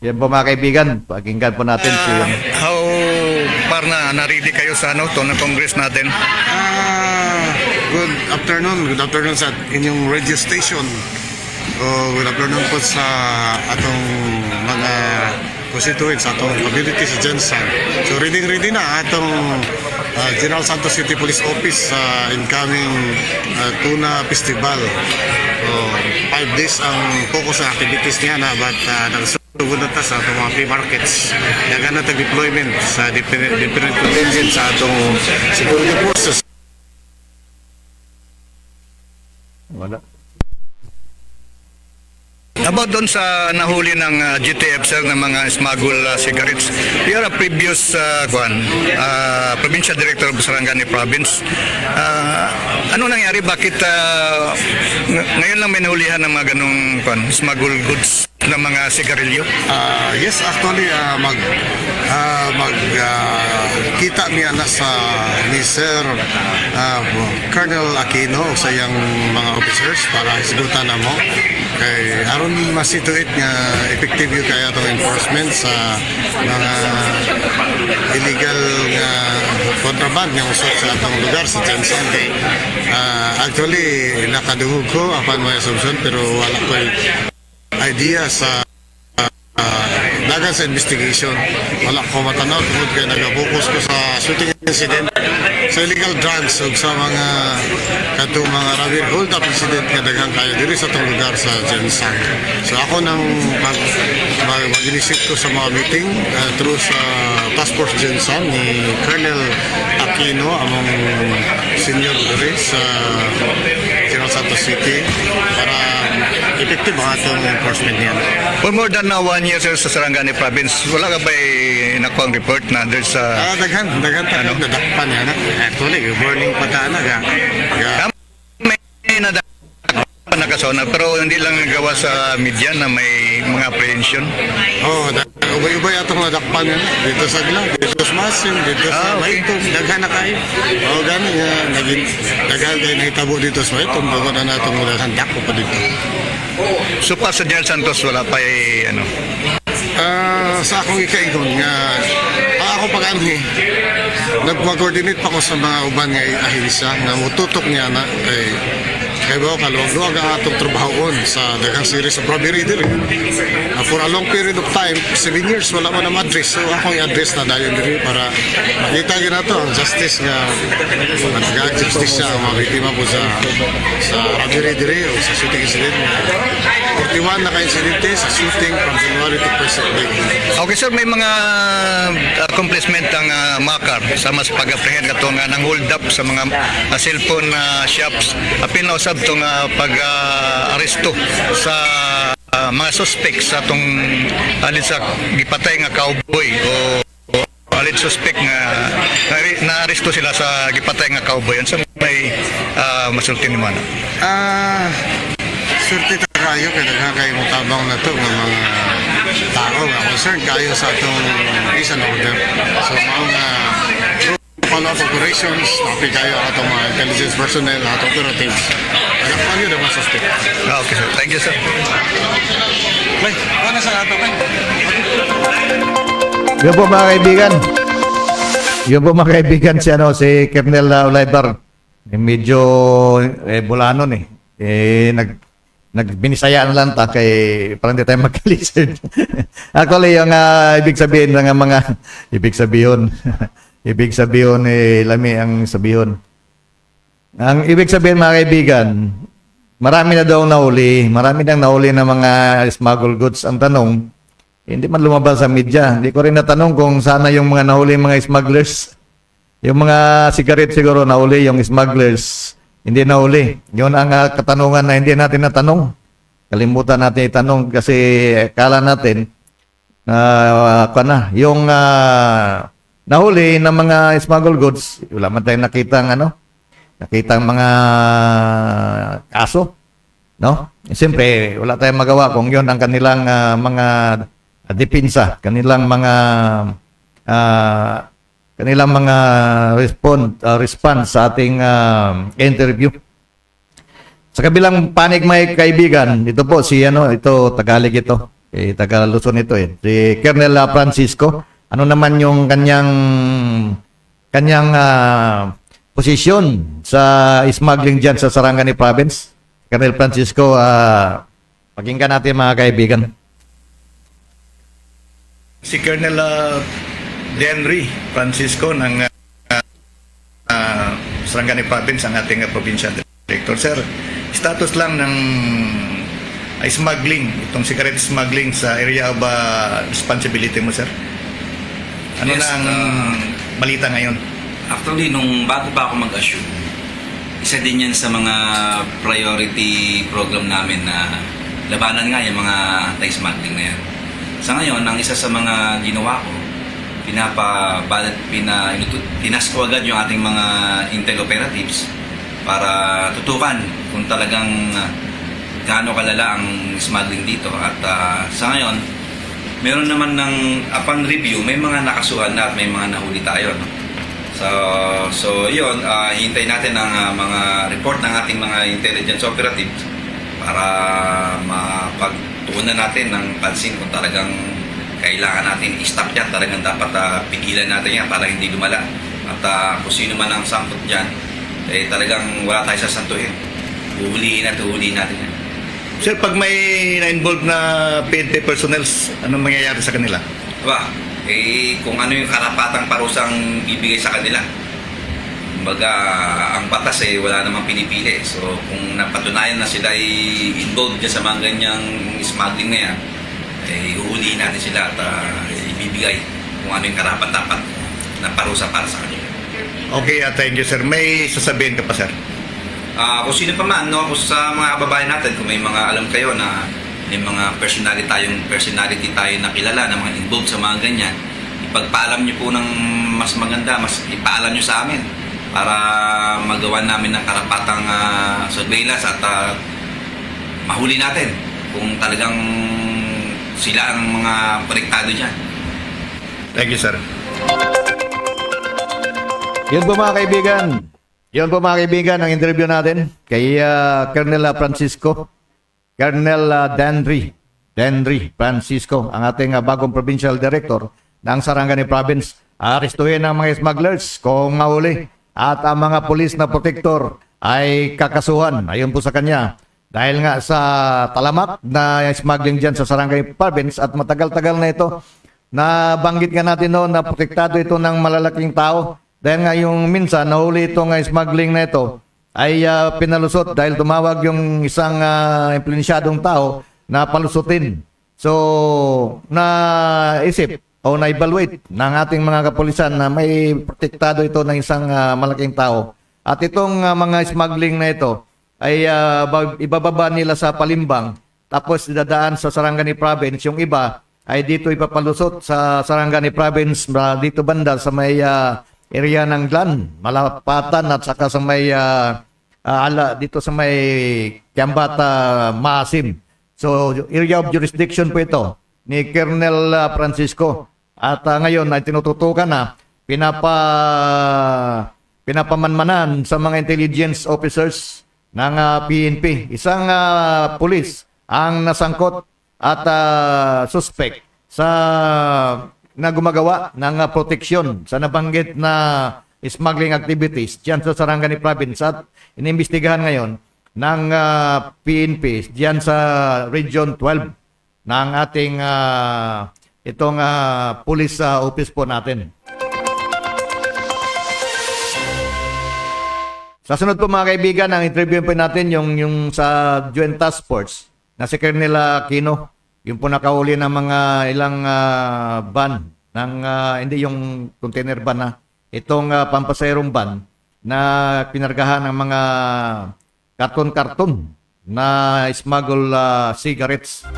Yan po mga kaibigan, pakinggan po natin si How par na-ready kayo sa to ng Congress natin? Good afternoon sa inyong radio station. Good afternoon po sa atong mga constituents, atong community sa Jensen. So ready na atong General Santos City Police Office sa incoming Tuna Festival. So 5 days ang focus sa activities niya na but nagsusunod na sa atong mga free markets. Yagan na deployment sa different contingent sa atong security forces. wala. About doon sa nahuli ng GTF sir ng mga smuggle cigarettes, you are a previous provincial director of Sarangani Province. Ano nangyari? Bakit ngayon lang may nahulihan ng mga ganong smuggle goods ng mga sigarilyo? Yes, actually kita niya na sa ni Sir Colonel Aquino sa iyang mga officers para isgutan na mo kay aron masituit nga effective yung kaya itong enforcement sa mga illegal nga kontraband nga usot sa atong lugar sa Jensen kay actually nakadungog ko apan may assumption pero wala ko idea sa dagan sa investigation. Wala ko matanaw tungod kay nag-focus ko sa shooting incident sa illegal drugs ug sa mga katong mga robbery hold up incident nga daghang kayo diri sa tong lugar sa Jensen. So ako nang mag-inisip ko sa mga meeting through sa Task Force Jensen ni Colonel Aquino among senior diri sa General Santos City para effective ang atong enforcement niya. For more than 1 year sir sa Sarangani Province, wala ka ba nakuha ang report na there's daghan tayo nadakpan yan. Actually, burning pa tayo may nadakpan na kasona pero hindi lang gawa sa media na may mga apprehension. Ubay-ubay atong nadakpan yan. Dito sa Gla, dito sa Masim, dito sa Maitong, daghan na kayo. Gani nga, daghan kayo nakitabo dito sa Maitong, bago na natong daghan dako pa dito. So pa sa General Santos wala pa sa akong ikaigon nga ako pag-anhi nagpa-coordinate pa ko sa mga uban nga ahensya nga mututok niya na kay ba kalawag ang atong trabahon sa daghang series of robbery diri for a long period of time 7 years wala man na address so akong i-address na dayon diri para makita gyud nato ang justice nga justice siya ang mga biktima po sa robbery diri o sa shooting incident 41 na ka-insidente sa shooting from January to present day. Okay sir, may mga accomplishment ang MACAR sa mas pag-apprehend kato nga nang hold up sa mga cellphone shops. Apil na usab tong pag-aresto sa mga suspect sa tong alin sa gipatay nga cowboy o alin suspect nga na-aresto sila sa gipatay nga cowboy. Ano sa may masulti ni Mana? Surti kayo kaya nagkakayo mo tabang na ito ng mga tao nga concerned kayo sa itong peace and order. So mga follow-up operations, napi kayo atong mga intelligence personnel, atong operatives. Nagkapan nyo naman suspect. Okay sir, thank you sir. May, ano sa ato may? Yun po mga kaibigan. Yun po mga kaibigan si Colonel Oliver. Medyo bulanon nagbinisaya na lang ta kay parang di tayo magka-lizard. Actually, yung ibig sabihin ng mga ibig sabihin lami ang sabihin. Ang ibig sabihin mga kaibigan, marami na daw nahuli na mga smuggle goods. Ang tanong, hindi man lumabas sa media. Hindi ko rin natanong kung sana yung mga nahuli mga smugglers. Yung mga cigarette siguro nahuli, yung smugglers hindi nahuli. Yun ang katanungan na hindi natin natanong. Kalimutan natin itanong kasi kala natin yung nahuli ng mga smuggle goods, wala man tayong nakitang mga kaso. No? Siyempre, wala tayong magawa kung yun ang kanilang mga depensa, kanilang mga response sa ating interview. Sa kabilang panig may kaibigan, ito po ito Tagalog ito. taga Luzon ito eh. Si Colonel Francisco, ano naman yung kanyang posisyon sa smuggling dyan sa Sarangani Province? Colonel Francisco, pakinggan natin mga kaibigan. Si Colonel Denry Francisco ng Sarangani Province, ang ating provincial director. Sir, status lang ng smuggling, itong cigarette smuggling sa area of responsibility mo, sir? Ano Yes, na ang balita ngayon? Actually, nung bago pa ako mag-assume, isa din yan sa mga priority program namin na labanan nga yung mga anti-smuggling na yan. Sa ngayon, ang isa sa mga ginawa ko, tinas ko agad yung ating mga intel operatives para tutukan kung talagang gaano kalala ang smuggling dito. At sa ngayon, meron naman upon review, may mga nakasuhan na at may mga nahuli tayo. No? So yun, hintayin natin ang mga report ng ating mga intelligence operatives para mapagtuunan natin ng pansin kung talagang kailangan natin i-stop yan. Talagang dapat pigilan natin yan para hindi lumala. At kung sino man ang sangkot dyan, talagang wala tayo sasantuhin. Uhulihin natin yan. Sir, pag may na-involve na PNP personnel, anong mangyayari sa kanila? Diba? Kung ano yung karapatang parusang bibigay sa kanila. Kumbaga, ang batas wala namang pinipili. So, kung napatunayan na sila involved dyan sa mga ganyang smuggling na yan, uhulihin natin sila at ibibigay kung ano yung karapat-dapat na parusa para sa kanila. Okay, thank you, sir. May sasabihin ka pa, sir? Kung sino pa man, no, kung sa mga kababayan natin, kung may mga alam kayo na may mga personality tayo na kilala na mga involved sa mga ganyan, ipagpaalam nyo po ng mas maganda, mas ipaalam nyo sa amin para magawa namin ng karapatang surveillance at mahuli natin kung talagang sila ang mga konektado dyan. Thank you, sir. Yun po mga kaibigan. Yun po mga kaibigan ang interview natin kay Colonel Francisco. Colonel Denry Francisco, ang ating bagong provincial director ng Sarangani Province. Aristuhin ang mga smugglers kung mahuli at ang mga pulis na protector ay kakasuhan. Ayun po sa kanya. Dahil nga sa talamak na smuggling dyan sa Sarangani Province at matagal-tagal na ito, nabanggit nga natin noon na protektado ito ng malalaking tao. Dahil nga yung minsan nahuli itong smuggling na ito ay pinalusot dahil tumawag yung isang impluensyadong tao na palusutin. So, naisip o na-evaluate ng ating mga kapulisan na may protektado ito ng isang malaking tao. At itong mga smuggling na ito ay ibababa nila sa Palimbang tapos idadaan sa Sarangani Province. Yung iba ay dito ipapalusot sa Sarangani Province dito banda sa may area ng Glan, Malapatan at saka sa may dito sa may Kiambata, Maasim. So, area of jurisdiction po ito ni Colonel Francisco. At ngayon ay tinututukan na pinapamanmanan sa mga intelligence officers ng PNP. Isang pulis ang nasangkot at suspect sa na gumagawa ng proteksyon sa nabanggit na smuggling activities diyan sa Sarangani Province at inimbestigahan ngayon ng PNP diyan sa Region 12 ng ating itong police office po natin. Sa sunod po mga kaibigan, ang interview po natin yung sa Joint Task Force na si Colonel Aquino. Yung po nakahuli ng mga ilang van, hindi yung container van na, itong pampasayrong van na pinargahan ng mga karton-karton na smuggle cigarettes.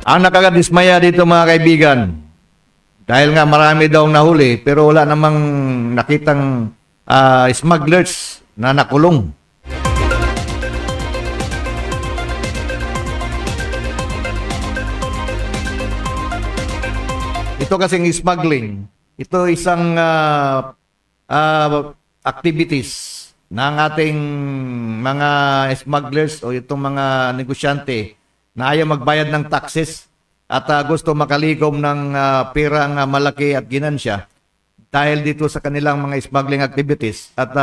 Ang nakakadismaya dito mga kaibigan, dahil nga marami daw nahuli pero wala namang nakitang smugglers na nakulong. Ito kasing smuggling, ito isang activities ng ating mga smugglers o itong mga negosyante na ayaw magbayad ng taxes at gusto makalikom ng perang malaki at ginansya dahil dito sa kanilang mga smuggling activities at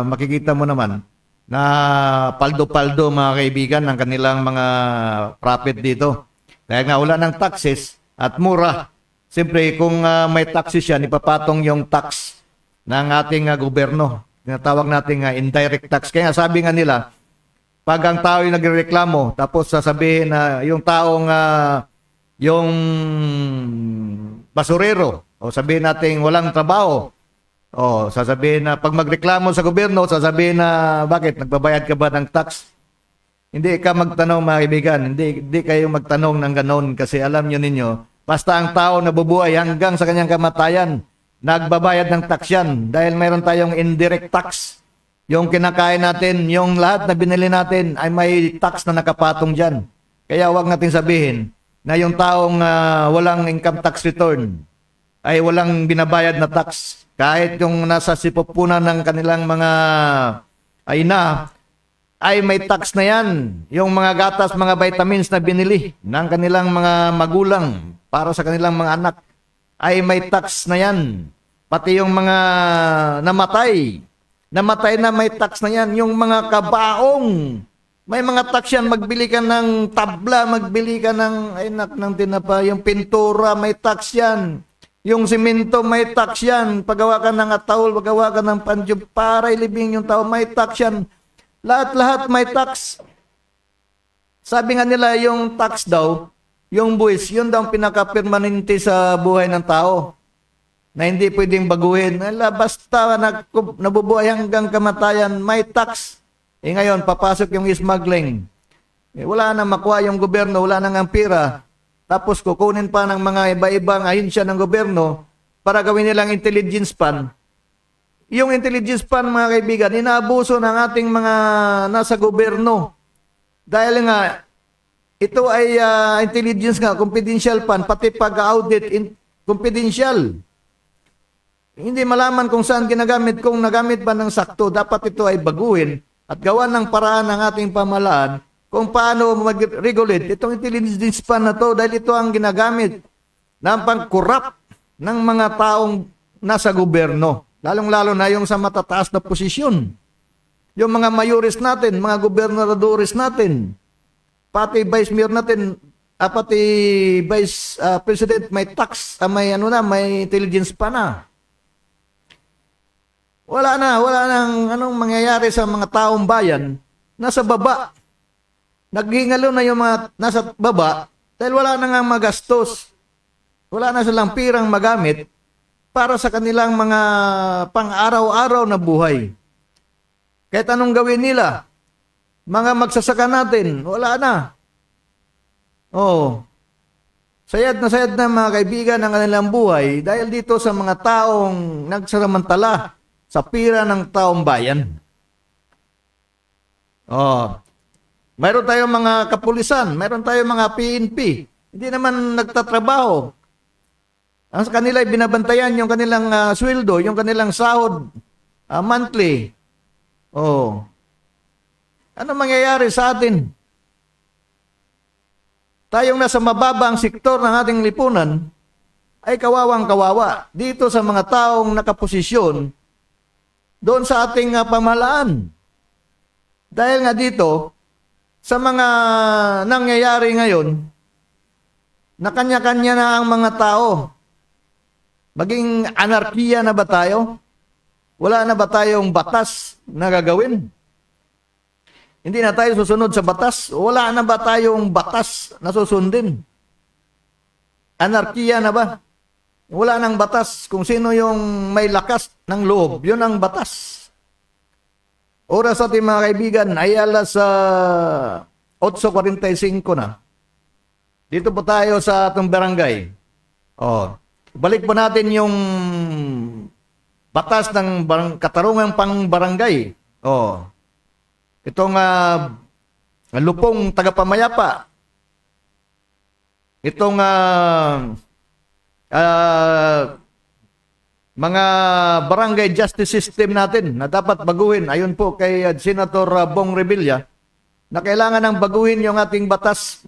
makikita mo naman na paldo-paldo mga kaibigan ng kanilang mga profit dito. Dahil nga wala ng taxes at mura. Siyempre kung may taxes yan, ipapatong yung tax ng ating gobyerno. Tinatawag nating indirect tax. Kaya sabi nga nila, pag ang tao yung nagreklamo, tapos sasabihin na yung taong yung basurero, o sabihin natin walang trabaho, o sasabihin na pag magreklamo sa gobyerno, sasabihin na bakit nagbabayad ka ba ng tax? Hindi ka magtanong mga kaibigan, hindi kayo magtanong ng ganon kasi alam nyo ninyo, basta ang tao nabubuhay hanggang sa kanyang kamatayan, nagbabayad ng tax yan dahil mayroon tayong indirect tax. Yung kinakain natin, yung lahat na binili natin ay may tax na nakapatong dyan. Kaya wag natin sabihin na yung taong walang income tax return ay walang binabayad na tax. Kahit yung nasa sipupunan ng kanilang mga ina ay may tax na yan. Yung mga gatas, mga vitamins na binili ng kanilang mga magulang para sa kanilang mga anak ay may tax na yan. Pati yung mga namatay na may tax na yan. Yung mga kabaong, may mga tax yan. Magbili ka ng tabla, magbili ka ng, ay nak ng tinapa, yung pintura, may tax yan. Yung simento, may tax yan. Paggawa ka ng atawol, paggawa ka ng panjub, para ilibing yung tao, may tax yan. Lahat-lahat may tax. Sabi nga nila, yung tax daw, yung buwis, yun daw ang pinaka-permanente sa buhay ng tao na hindi pwedeng baguhin. Basta nabubuhay hanggang kamatayan, may tax. Ngayon, papasok yung smuggling. Wala na makuha yung gobyerno, wala nang ang pera. Tapos kukunin pa ng mga iba-ibang ahensya ng gobyerno para gawin nilang intelligence fund. Yung intelligence fund, mga kaibigan, inaabuso ng ating mga nasa gobyerno. Dahil nga, ito ay intelligence nga, confidential fund, pati pag-audit, confidential. Hindi malaman kung saan ginagamit, kung nagamit ba ng sakto, dapat ito ay baguhin at gawan ng paraan ng ating pamahalaan kung paano mag-regulate itong intelligence fund na to dahil ito ang ginagamit ng pang-corrupt ng mga taong nasa gobyerno. Lalong-lalo na yung sa matataas na posisyon. Yung mga mayores natin, mga gobernadores natin, pati vice mayor natin, pati vice president may tax, may intelligence pa na. Wala nang anong mangyayari sa mga taong bayan nasa baba. Naghingalo na yung mga nasa baba dahil wala na nga magastos. Wala na silang pirang magamit para sa kanilang mga pang-araw-araw na buhay. Kahit anong gawin nila, mga magsasaka natin, wala na. Sayad na mga kaibigan ang kanilang buhay dahil dito sa mga taong nagsasamantala sa pira ng taong bayan. Mayroon tayong mga kapulisan, mayroon tayong mga PNP. Hindi naman nagtatrabaho. Ang sa kanila ay binabantayan yung kanilang sweldo, yung kanilang sahod monthly. Ano mangyayari sa atin? Tayong nasa mababang sektor ng ating lipunan ay kawawang-kawawa dito sa mga taong nakaposisyon doon sa ating pamahalaan. Dahil nga dito, sa mga nangyayari ngayon, na kanya-kanya na ang mga tao. Maging anarkiya na ba tayo? Wala na ba tayong batas na gagawin? Hindi na tayo susunod sa batas? Wala na ba tayong batas na susundin? Anarkiya na ba? Wala nang batas. Kung sino yung may lakas ng loob, yun ang batas. Oras ating mga kaibigan ay alas 8:45 na. Dito po tayo sa atong barangay. Balik po natin yung batas ng katarungang pang barangay. Itong lupong tagapamayapa. Itong mga barangay justice system natin na dapat baguhin. Ayon po kay Senator Bong Revilla na kailangan ng baguhin yung ating batas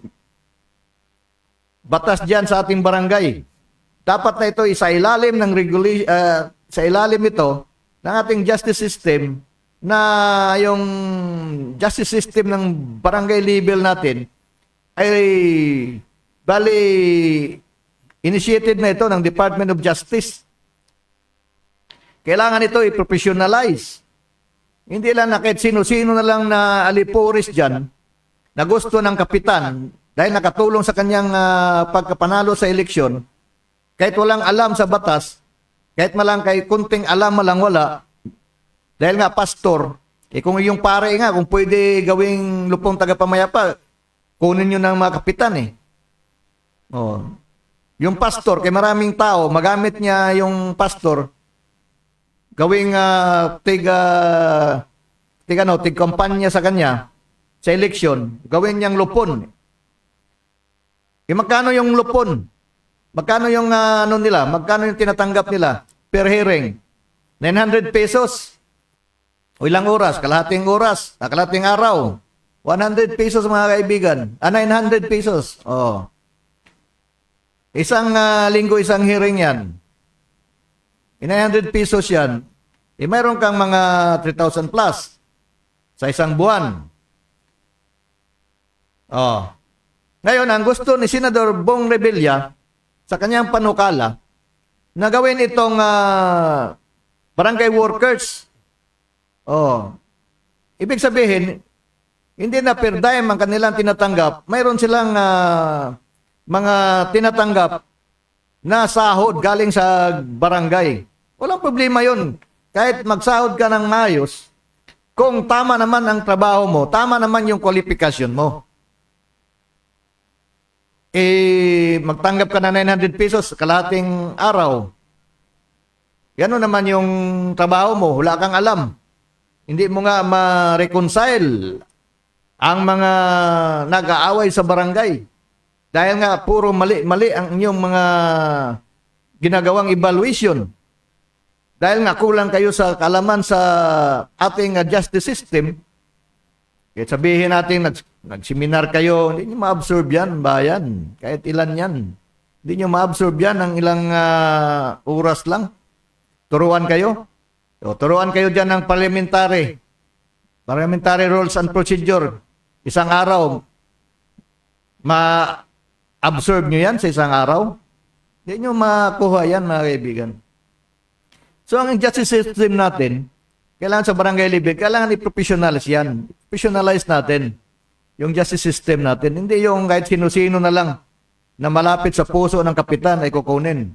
diyan sa ating barangay. Dapat na ito sa ilalim ng sa ilalim ito ng ating justice system na yung justice system ng barangay level natin ay bali initiated na ito ng Department of Justice. Kailangan ito i-professionalize. Hindi lang na kahit sino-sino na lang na alipuris dyan na gusto ng kapitan dahil nakatulong sa kanyang pagkapanalo sa eleksyon, kahit walang alam sa batas, kahit malang kay kunting alam malang wala, dahil nga pastor, kung yung pare nga, kung pwede gawing lupong tagapamayapa, kunin nyo ng mga kapitan Oh. Yung pastor, kay maraming tao, magamit niya yung pastor, gawing tig-kampanya sa kanya, sa eleksyon, gawin niyang lupon. Magkano yung lupon? Magkano yung magkano yung tinatanggap nila per hearing? 900 pesos. O ilang oras? Kalahating oras. Kalahating araw. 100 pesos mga kaibigan. 900 pesos. Oh. Isang linggo, isang hearing yan. 900 pesos yan. Mayroon kang mga 3,000 plus sa isang buwan. Oh. Ngayon, ang gusto ni Senador Bong Revilla sa kanyang panukala na gawin itong barangay workers. Oh. Ibig sabihin, hindi na per dime ang kanilang tinatanggap. Mayroon silang mga tinatanggap na sahod galing sa barangay. Walang problema yun. Kahit magsahod ka ng maayos, kung tama naman ang trabaho mo, tama naman yung kwalifikasyon mo, magtanggap ka na 900 pesos kalahating araw. Yan naman yung trabaho mo, wala kang alam. Hindi mo nga ma-reconcile ang mga nag-aaway sa barangay. Dahil nga puro mali ang inyong mga ginagawang evaluation. Dahil nga kulang kayo sa kaalaman sa ating justice system, kahit sabihin natin nagseminar kayo, hindi nyo ma-absorb yan, bayan. Kahit ilan yan. Hindi nyo ma-absorb yan ng ilang oras lang. Turuan kayo. O, turuan kayo dyan ng parliamentary rules and procedure. Isang araw, ma-absorb nyo yan sa isang araw. Hindi nyo makuha yan, mga kaibigan. So, ang justice system natin, kailangan sa barangay level, kailangan i-professionalize yan. Professionalize natin yung justice system natin. Hindi yung kahit sino-sino na lang na malapit sa puso ng kapitan ay kukunin.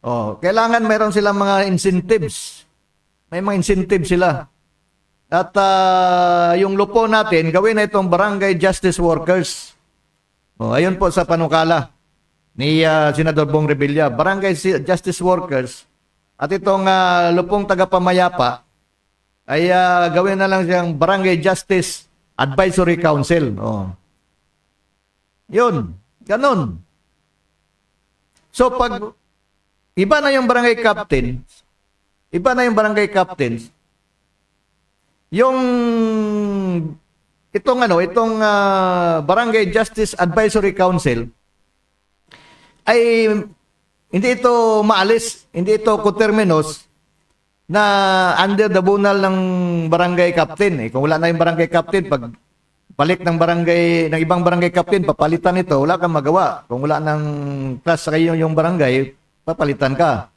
Oh, kailangan mayroon silang mga incentives. May mga incentives sila. At yung lupo natin, gawin na itong barangay justice workers. Oh, ayun po sa panukala ni Senador Bong Revilla. Barangay justice workers at itong lupong tagapamayapa ay gawin na lang siyang Barangay Justice Advisory Council. Oh. Yun. Ganun. So, pag iba na yung barangay captain, yung itong Barangay Justice Advisory Council ay hindi ito maalis, hindi ito coterminous na under the bunal ng barangay captain. Kung wala na yung barangay captain, pag balik ng ibang barangay captain, papalitan ito, wala kang magawa. Kung wala ng class sa kayo yung barangay, papalitan ka.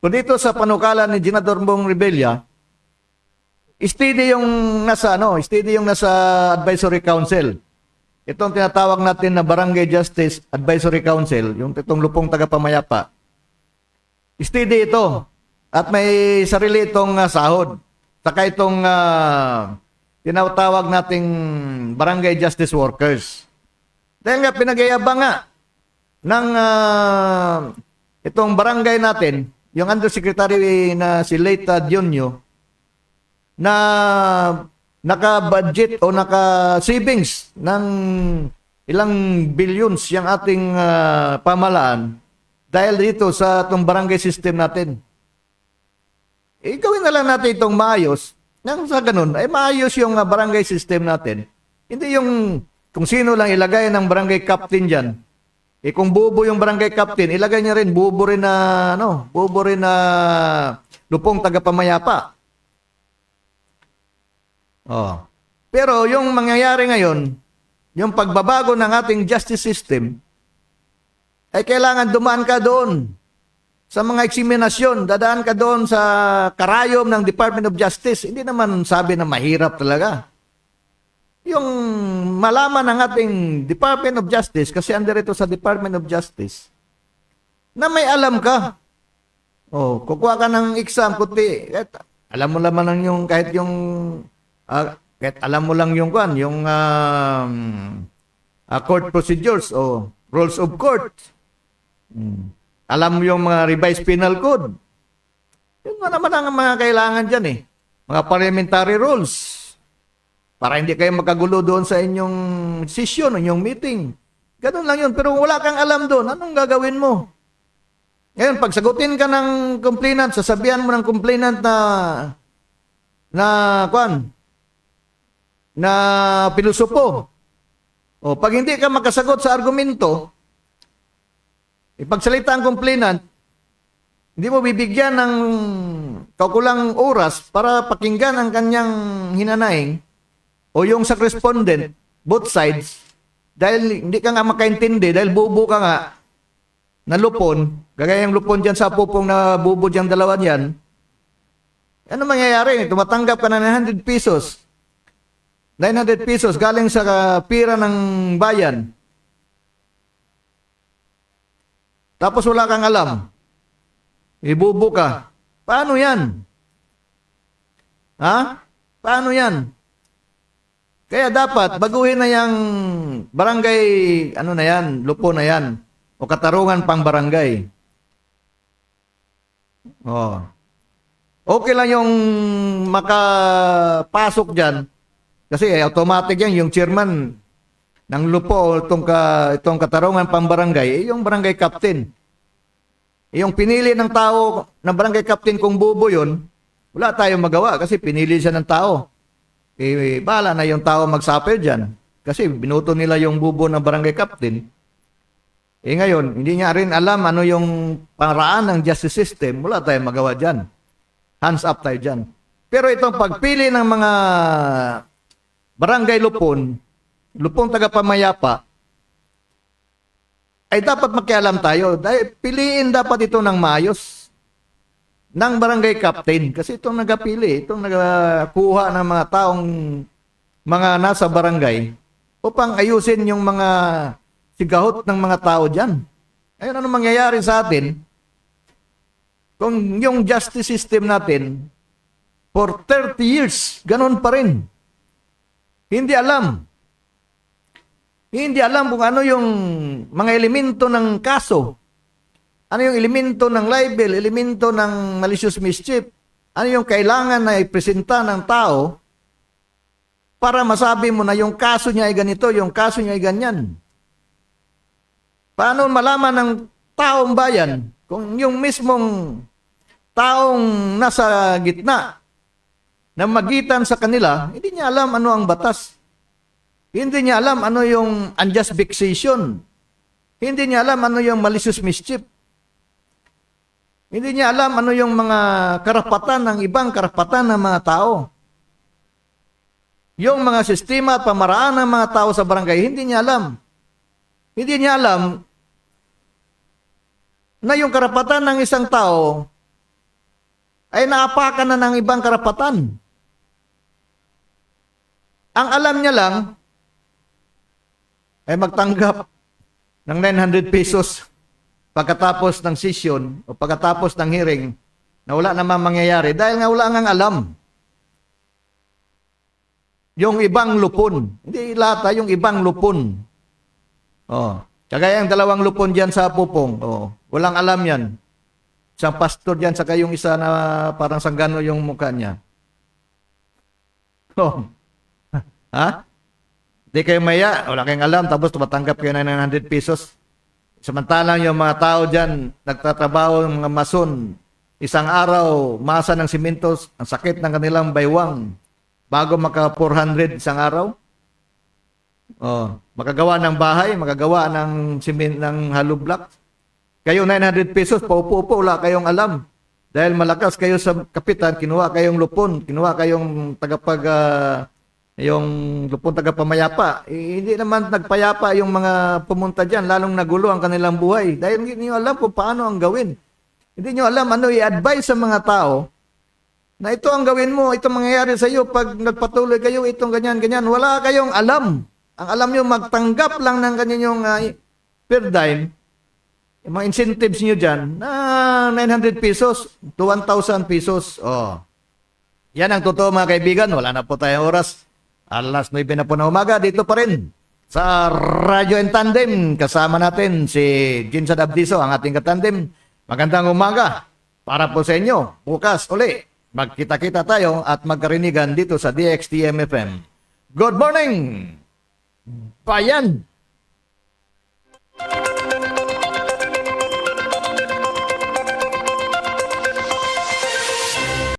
Kung dito sa panukala ni Senador Bong Revilla, steady yung nasa advisory council. Itong tinatawag natin na Barangay Justice Advisory Council, yung itong lupong tagapamayapa. Steady ito. At may sarili itong sahod. Saka itong tinatawag nating barangay justice workers. Dahil nga pinag-iabang nga ng itong barangay natin, yung undersecretary na si Leta Dionyo, na naka-budget o naka-savings ng ilang billions yung ating pamalaan dahil dito sa itong barangay system natin. gawin na lang natin itong maayos. Nang sa ganun, ay maayos yung barangay system natin. Hindi yung kung sino lang ilagay ng barangay captain dyan. Kung bubo yung barangay captain, ilagay niya rin bubo rin na lupong tagapamayapa. Oh. Pero yung mangyayari ngayon, yung pagbabago ng ating justice system, ay kailangan dumaan ka doon sa mga eksaminasyon, dadaan ka doon sa karayom ng Department of Justice. Hindi naman sabi na mahirap talaga. Yung malaman ng ating Department of Justice, kasi under ito sa Department of Justice, na may alam ka. Oh, kukuha ka ng exam, kundi, alam mo naman lang yung, kahit alam mo lang yung court procedures o rules of court. Alam mo yung mga revised penal code. Yun naman ang mga kailangan dyan eh. Mga parliamentary rules. Para hindi kayo magkagulo doon sa inyong session, inyong meeting. Ganun lang yun. Pero wala kang alam doon, anong gagawin mo? Ngayon, pag sagutin ka ng complainant, sasabihan mo ng complainant na pilosopo. O, pag hindi ka makasagot sa argumento, ipagsalita ang complainant, hindi mo bibigyan ng kaukulang oras para pakinggan ang kanyang hinanaing o yung sa respondent, both sides, dahil hindi ka nga makaintindi, dahil bubo ka nga, na lupon, gagaya yung lupon dyan sa pupong na bubo dyan dalawa dyan, ano mangyayari? Tumatanggap ka na ng 100 pesos. 900 pesos galing sa pira ng bayan. Tapos wala kang alam. Ibubo ka. Paano yan? Ha? Paano yan? Kaya dapat baguhin na yung barangay, lupo na yan. O katarungan pang barangay. Oh. Okay lang yung makapasok dyan. Kasi automatic yan, yung chairman ng lupo, itong katarungan pang barangay, yung barangay captain. Yung pinili ng tao na barangay captain kung bubo yun, wala tayong magawa kasi pinili siya ng tao. Bahala na yung tao magsuffer dyan. Kasi binuto nila yung bubo ng barangay captain. Ngayon, hindi niya rin alam ano yung paraan ng justice system. Wala tayong magawa dyan. Hands up tayo dyan. Pero itong pagpili ng mga barangay lupong tagapamayapa, ay dapat makialam tayo. Dahil piliin dapat ito ng maayos ng barangay captain. Kasi itong nagapili, itong nagakuha ng mga taong mga nasa barangay upang ayusin yung mga sigahot ng mga tao dyan. Ayun, ano mangyayari sa atin kung yung justice system natin for 30 years, ganun pa rin. Hindi alam. Hindi alam kung ano yung mga elemento ng kaso. Ano yung elemento ng libel, elemento ng malicious mischief. Ano yung kailangan na ipresenta ng tao para masabi mo na yung kaso niya ay ganito, yung kaso niya ay ganyan. Paano malaman ng taong bayan kung yung mismong taong nasa gitna na magitan sa kanila, hindi niya alam ano ang batas. Hindi niya alam ano yung unjust vexation. Hindi niya alam ano yung malicious mischief. Hindi niya alam ano yung mga karapatan ng ibang karapatan ng mga tao. Yung mga sistema at pamaraan ng mga tao sa barangay, hindi niya alam. Hindi niya alam na yung karapatan ng isang tao ay naapakan na ng ibang karapatan. Ang alam niya lang ay magtanggap ng 900 pesos pagkatapos ng session o pagkatapos ng hearing na wala namang mangyayari dahil nga wala ngang alam. Yung ibang lupon, hindi lahat, yung ibang lupon. Oh, kagaya ang dalawang lupon diyan sa pupong. Oh, walang alam yan. Isang pastor diyan saka yung isa na parang sanggano yung mukha niya. Oh. Ha? Hindi kayo maya, wala kayong alam, tapos tumatanggap kayo ng 900 pesos. Samantalang yung mga tao dyan, nagtatrabaho, mga mason, isang araw, masa ng simentos, ang sakit ng kanilang baywang, bago maka 400 isang araw. Oh, makagawa ng bahay, makagawa ng ng hollow block. Kayo 900 pesos, paupo-upo, wala kayong alam. Dahil malakas kayo sa kapitan, kinuha kayong lupon, kinuha kayong yung lupon tagapamayapa. Hindi naman nagpayapa yung mga pumunta dyan, lalong nagulo ang kanilang buhay. Dahil hindi nyo alam kung paano ang gawin. Hindi nyo alam ano i-advise sa mga tao na ito ang gawin mo, ito mangyayari sa iyo pag nagpatuloy kayo, itong ganyan-ganyan. Wala kayong alam. Ang alam nyo, magtanggap lang ng kanyang per dime, yung mga incentives nyo dyan, na 900 pesos to 1,000 pesos. Oh. Yan ang totoo mga kaibigan. Wala na po tayong oras. Alas 9 na po na umaga. Dito pa rin sa Radio and Tandem. Kasama natin si Jinsan Abdiso, ang ating katandem. Magandang umaga para po sa inyo. Bukas uli, magkita-kita tayo at magkarinigan dito sa DXTM FM. Good morning, bayan!